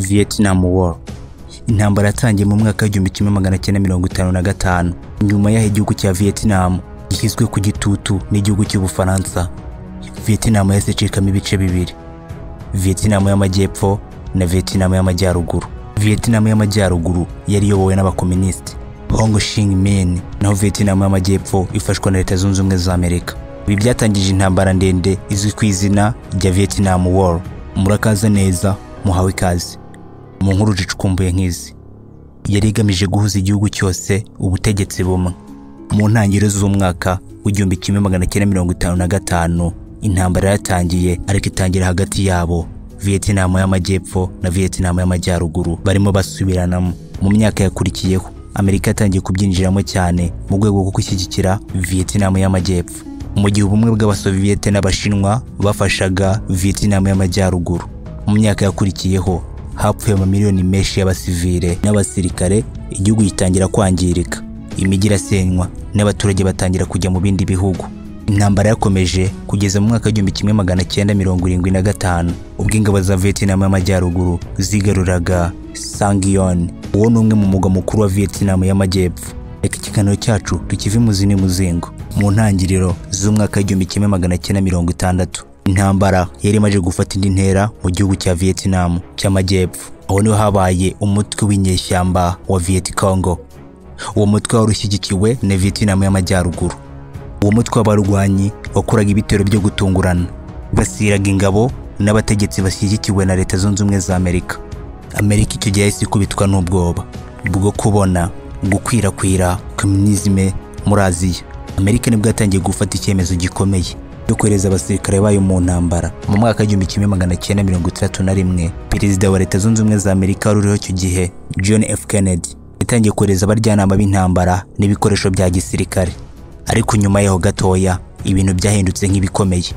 Vietnam War. Intambara yatangiye mu mwaka w'igihumbi kimwe magana cyenda mirongo itanu na gatanu nyuma y'aho igihugu cya Vietnam gishyizwe ku gitutu n'igihugu cy'Ubufaransa. Vietnam yahise icikamo ibice bibiri, Vietnam y'amajyepfo na Vietnam y'amajyaruguru. Vietnam y'amajyaruguru yari iyobowe n'abakomunisiti Ho Chi Minh, naho Vietnam y'amajyepfo ifashwa na Leta Zunze Ubumwe za Amerika. Ibi byatangije intambara ndende izwi ku izina rya Vietnam War. Murakaza neza, muhawe ikaze mu nkuru zicukumbuye nk'izi. Yari igamije guhuza igihugu cyose ubutegetsi bumwe. Mu ntangiriro z'umwaka w'igihumbi kimwe magana cyenda mirongo itanu na gatanu intambara yatangiye, ariko itangira hagati yabo Vietnam y'amajyepfo na Vietnam y'amajyaruguru barimo basubiranamo. Mu myaka yakurikiyeho Amerika yatangiye kubyinjiramo cyane mu rwego rwo gushyigikira Vietnam y'amajyepfo, mu gihe ubumwe bw'Abasoviyete n'Abashinwa bafashaga Vietnam y'amajyaruguru. Mu myaka yakurikiyeho hapfuye amamiliyoni menshi y'abasivile n'abasirikare, igihugu gitangira kwangirika, imijyi irasenywa n'abaturage batangira kujya mu bindi bihugu. Intambara yakomeje kugeza mu mwaka w'igihumbi kimwe magana cyenda mirongo irindwi na gatanu ubwo ingabo za Vietnam y'amajyaruguru zigaruraga Saigon. Uwo ni umwe mu mugwa mukuru wa Vietnam y'amajyepfo. Reka ikiganiro cyacu tukive muzi n'umuzingo. Mu ntangiriro z'umwaka w'igihumbi kimwe magana cyenda mirongo itandatu intambara yari imaze gufata indi ntera mu gihugu cya Vietnam cy'amajyepfo. Aho niho habaye umutwe w'inyeshyamba wa Viet Congo. Uwo mutwe wari ushyigikiwe na Vietnam y'amajyaruguru. Uwo mutwe w'abarwanyi wakoraga ibitero byo gutungurana, basiraga ingabo n'abategetsi bashyigikiwe na Leta Zunze Ubumwe za Amerika. Amerika icyo gihe yahise ikubitwa n'ubwoba bwo kubona gukwirakwira komunisme muri Aziya. Amerika nibwo yatangiye gufata icyemezo gikomeye cyo kohereza abasirikare bayo mu ntambara. Mu mwaka w'igihumbi kimwe magana cyenda mirongo itandatu na rimwe perezida wa Leta Zunze Ubumwe za Amerika wari uriho icyo gihe John F. Kennedy yatangiye kohereza abaryanama b'intambara n'ibikoresho bya gisirikare. Ariko nyuma yaho gatoya ibintu byahindutse nk'ibikomeye.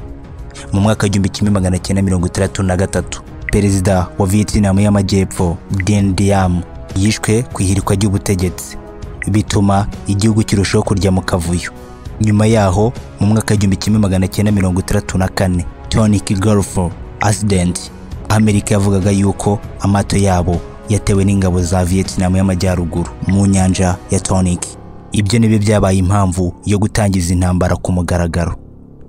Mu mwaka w'igihumbi kimwe magana cyenda mirongo itandatu na gatatu perezida wa Vietnam y'amajyepfo Dien Diem yishwe ku ihirikwa ry'ubutegetsi, bituma igihugu kirushaho kurya mu kavuyo. Nyuma yaho mu mwaka w'igihumbi kimwe magana cyenda mirongo itandatu na kane Tonic Gulf Accident, Amerika yavugaga yuko amato yabo yatewe n'ingabo za Vietnam y'amajyaruguru mu nyanja ya Tonic. Ibyo nibyo byabaye impamvu yo gutangiza intambara ku mugaragaro.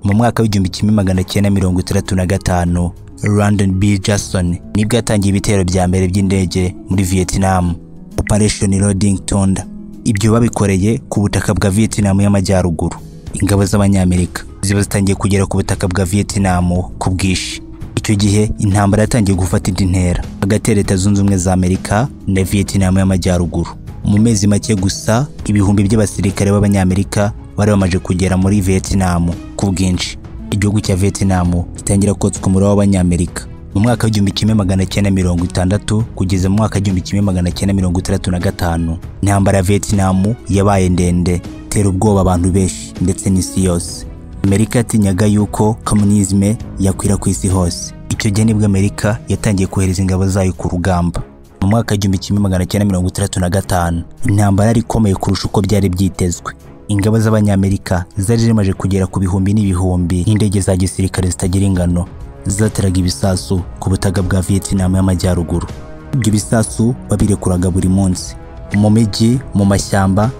Mu mwaka w'igihumbi kimwe magana cyenda mirongo itandatu na gatanu Lyndon B. Johnson nibwo yatangiye ibitero bya mbere by'indege muri Vietnam, Operation Loading Thunder. Ibyo babikoreye ku butaka bwa Vietnam y'amajyaruguru. Ingabo z'Abanyamerika ziba zitangiye kugera ku butaka bwa Vietnam ku bwinshi. Icyo gihe intambara yatangiye gufata indi ntera hagati ya Leta Zunze Ubumwe za Amerika na Vietnam y'amajyaruguru. Mu mezi make gusa ibihumbi by'abasirikare b'Abanyamerika bari bamaze kugera muri Vietnam ku bwinshi. Igihugu cya Vietnam gitangira kotswa umuriro w'Abanyamerika. Mu mwaka w'igihumbi kimwe magana cyenda mirongo itandatu kugeza mu mwaka w'igihumbi kimwe magana cyenda mirongo itandatu na gatanu intambara ya Vietnam yabaye ndende, tera ubwoba abantu benshi ndetse n'isi yose. Amerika yatinyaga yuko komunisme yakwira ku isi hose. Icyo gihe nibwo Amerika yatangiye kohereza ingabo zayo ku rugamba. Mu mwaka w'igihumbi kimwe magana cyenda mirongo itandatu na gatanu intambara yari ikomeye kurusha uko byari byitezwe. Ingabo z'Abanyamerika zari zimaze kugera ku bihumbi n'ibihumbi n'indege za gisirikare zitagira ingano zateraga ibisasu ku butaka bwa Vietnam y'amajyaruguru. Ibyo bisasu babirekuraga buri munsi mu mijyi, mu mashyamba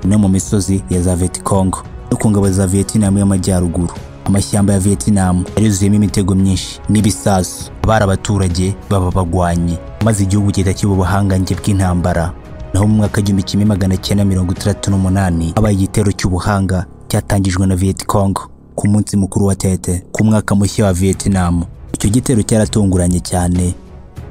no mu misozi ya za Viet Congo no ku ngabo za Vietnam y'amajyaruguru. Amashyamba ya Vietnam yari yuzuyemo imitego myinshi n'ibisasu. Bari abaturage baba bagwanyi, maze igihugu gihita kiba ubuhangange bw'intambara. Naho mu mwaka w'igihumbi kimwe magana cyenda mirongo itandatu n'umunani habaye igitero cy'ubuhanga cyatangijwe na Viet Congo ku munsi mukuru wa Tete ku mwaka mushya wa Vietnam. Icyo gitero cyaratunguranye cyane.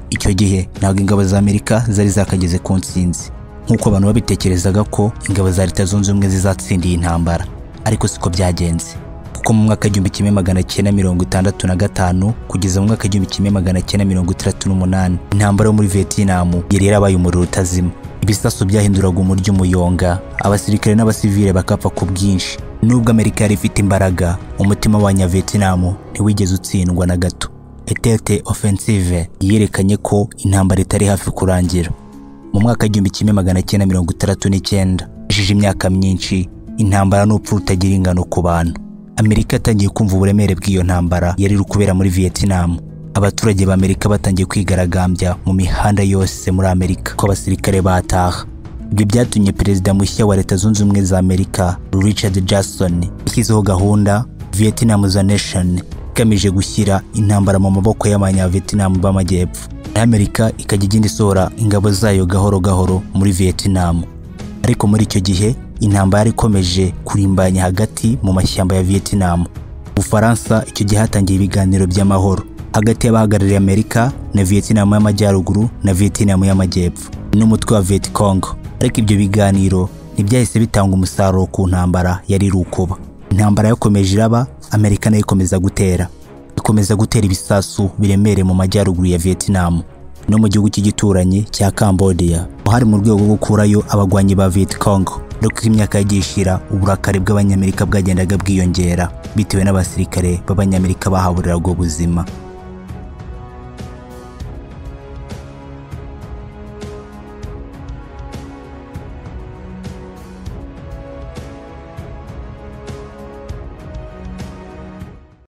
Icyo gihe ntabwo ingabo za Amerika zari zakageze ku ntsinzi nk'uko abantu babitekerezaga ko ingabo za Leta Zunze Ubumwe zizatsindiye intambara, ariko siko byagenze. Kuko mu mwaka w'igihumbi kimwe magana cyenda mirongo itandatu na gatanu kugeza mu mwaka w'igihumbi kimwe magana cyenda mirongo itandatu n'umunani intambara yo muri Vietnam yari yarabaye umuriro utazima. Ibisasu byahinduraga umuryo umuyonga, abasirikare n'abasivile bakapfa ku bwinshi. Nubwo Amerika yari ifite imbaraga, umutima w'Abanya-Vietnam ntiwigeze utsindwa na gato. Etete offensive yerekanye ko intambara itari hafi kurangira. Mu mwaka w'igihumbi kimwe magana cyenda mirongo itandatu n'icyenda ishije imyaka myinshi, intambara n'upfu rutagira ingano ku bantu. Amerika yatangiye kumva uburemere bw'iyo ntambara yari iri kubera muri Vietnam. abaturage b'Amerika batangiye kwigaragambya mu mihanda yose muri Amerika ko abasirikare bataha. Ibyo byatumye perezida mushya wa Leta Zunze Ubumwe za Amerika Richard Jackson yashyizeho gahunda Vietnam as a Nation igamije gushyira intambara mu maboko y'Abanya-Vietnam b'Amajyepfo. Amerika ikajya igenda isohora ingabo zayo gahoro gahoro muri Vietnam. Ariko muri icyo gihe intambara ikomeje kurimbanya hagati mu mashyamba ya Vietnam. Ubufaransa icyo gihe hatangiye ibiganiro by'amahoro hagati y'abahagarariye Amerika na Vietnam y'Amajyaruguru na Vietnam y'Amajyepfo n'umutwe wa Viet Cong. Ariko ibyo biganiro ntibyahise bitanga umusaruro ku ntambara yari rukuba. Intambara yakomeje iraba, Amerika nayo ikomeza gutera ibisasu biremereye mu majyaruguru ya Vietnam no mu gihugu cy'igituranyi cya Cambodia, hari mu rwego rwo gukurayo abagwanyi ba Viet Cong. Ariko imyaka yagiye ishira, uburakari bw'Abanyamerika bwagendaga bwiyongera bitewe n'abasirikare b'Abanyamerika bahaburiraga ubuzima.